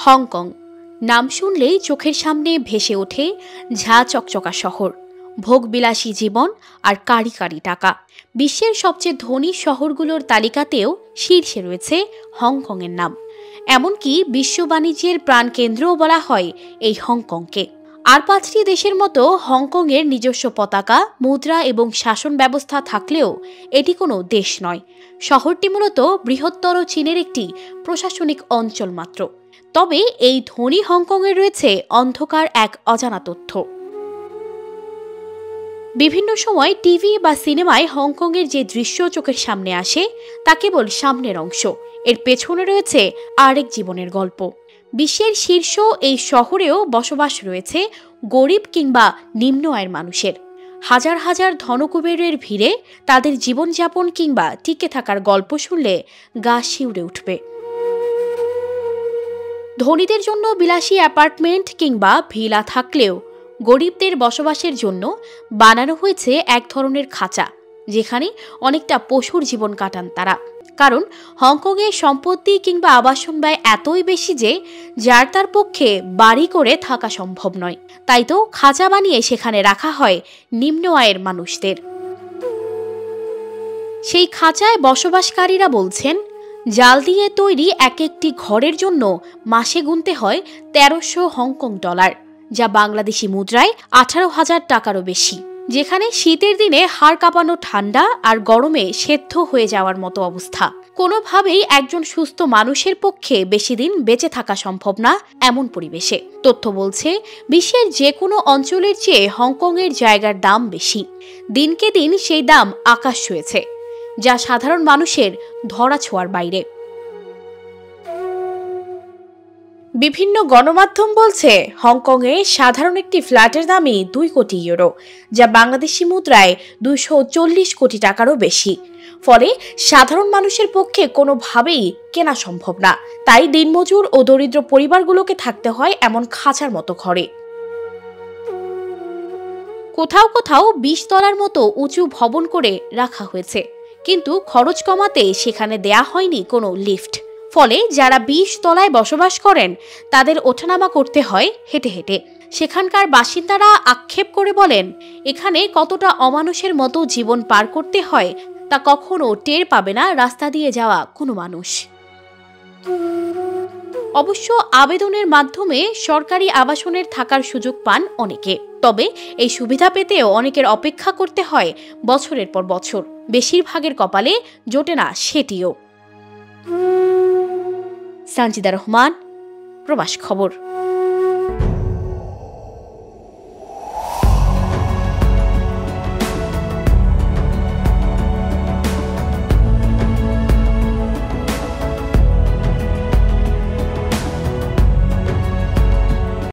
Hong Kong নাম শুনলেই চোখের সামনে ভেসে ওঠে ঝা চকচকা শহর, ভোগবিলাসী জীবন আর কারি কারি টাকা। বিশ্বের সবচেয়ে ধনী শহরগুলোর তালিকাতেও শীর্ষে রয়েছে হংকংয়ের নাম। এমনকি বিশ্ব বাণিজ্যের প্রাণকেন্দ্রও বলা হয় এই হংকংকে। আর 5টি দেশের মতো হংকংয়ের নিজস্ব পতাকা, মুদ্রা এবং শাসন ব্যবস্থা থাকলেও এটি কোনো দেশ নয়। শহরটি মূলত বৃহত্তর চীনের একটি প্রশাসনিক অঞ্চল মাত্র। তবে এই ধনী হংকংয়ে রয়েছে অন্ধকার এক অজানা তথ্য। বিভিন্ন সময় টিভি বা সিনেমায় হংকংয়ের যে দৃশ্য চোখের সামনে আসে তা কেবল সামনের অংশ, এর পেছনে রয়েছে আরেক জীবনের গল্প। বিশ্বের শীর্ষ এই শহরেও বসবাস রয়েছে গরিব কিংবা নিম্ন আয়ের মানুষের। হাজার হাজার ধনকুবেরের ভিড়ে তাদের জীবনযাপন কিংবা টিকে থাকার গল্প শুনলে গা শিউরে উঠবে। ধনীদের জন্য বিলাসী অ্যাপার্টমেন্ট কিংবা ভিলা থাকলেও গরিবদের বসবাসের জন্য বানানো হয়েছে এক ধরনের খাঁচা, যেখানে অনেকটা পশুর জীবন কাটান তারা। কারণ হংকংয়ে সম্পত্তি কিংবা আবাসন ব্যয় এতই বেশি যে যার তার পক্ষে বাড়ি করে থাকা সম্ভব নয়। তাই তো খাঁচা বানিয়ে সেখানে রাখা হয় নিম্ন আয়ের মানুষদের। সেই খাঁচায় বসবাসকারীরা বলছেন, জাল দিয়ে তৈরি এক একটি ঘরের জন্য মাসে গুনতে হয় 1300 হংকং ডলার, যা বাংলাদেশি মুদ্রায় 18,000 টাকারও বেশি। যেখানে শীতের দিনে হাড় কাঁপানো ঠান্ডা আর গরমে সেদ্ধ হয়ে যাওয়ার মতো অবস্থা। কোনোভাবেই একজন সুস্থ মানুষের পক্ষে বেশি দিন বেঁচে থাকা সম্ভব না এমন পরিবেশে। তথ্য বলছে, বিশ্বের যে কোনো অঞ্চলের চেয়ে হংকংয়ের জায়গার দাম বেশি। দিনকে দিন সেই দাম আকাশ ছুঁয়েছে, যা সাধারণ মানুষের ধরা ছোঁয়ার বাইরে। বিভিন্ন গণমাধ্যম বলছে, হংকংয়ে সাধারণ একটি ফ্ল্যাটের দামই 2 কোটি ইউরো, যা বাংলাদেশি মুদ্রায় 240 কোটি টাকারও বেশি। ফলে সাধারণ মানুষের পক্ষে কোনোভাবেই কেনা সম্ভব না। তাই দিনমজুর ও দরিদ্র পরিবারগুলোকে থাকতে হয় এমন খাঁচার মতো ঘরে। কোথাও কোথাও 20 তলার মতো উঁচু ভবন করে রাখা হয়েছে, কিন্তু খরচ কমাতে সেখানে দেয়া হয়নি কোনো লিফট। ফলে যারা 20 তলায় বসবাস করেন তাদের ওঠানামা করতে হয় হেঁটে হেঁটে। সেখানকার বাসিন্দারা আক্ষেপ করে বলেন, এখানে কতটা অমানুষের মতো জীবন পার করতে হয় তা কখনো টের পাবে না রাস্তা দিয়ে যাওয়া কোনো মানুষ। অবশ্য আবেদনের মাধ্যমে সরকারি আবাসনের থাকার সুযোগ পান অনেকে। তবে এই সুবিধা পেতেও অনেকের অপেক্ষা করতে হয় বছরের পর বছর। বেশিরভাগের কপালে জোটে না সেটিও। সানজিদা রহমান, প্রবাস খবর।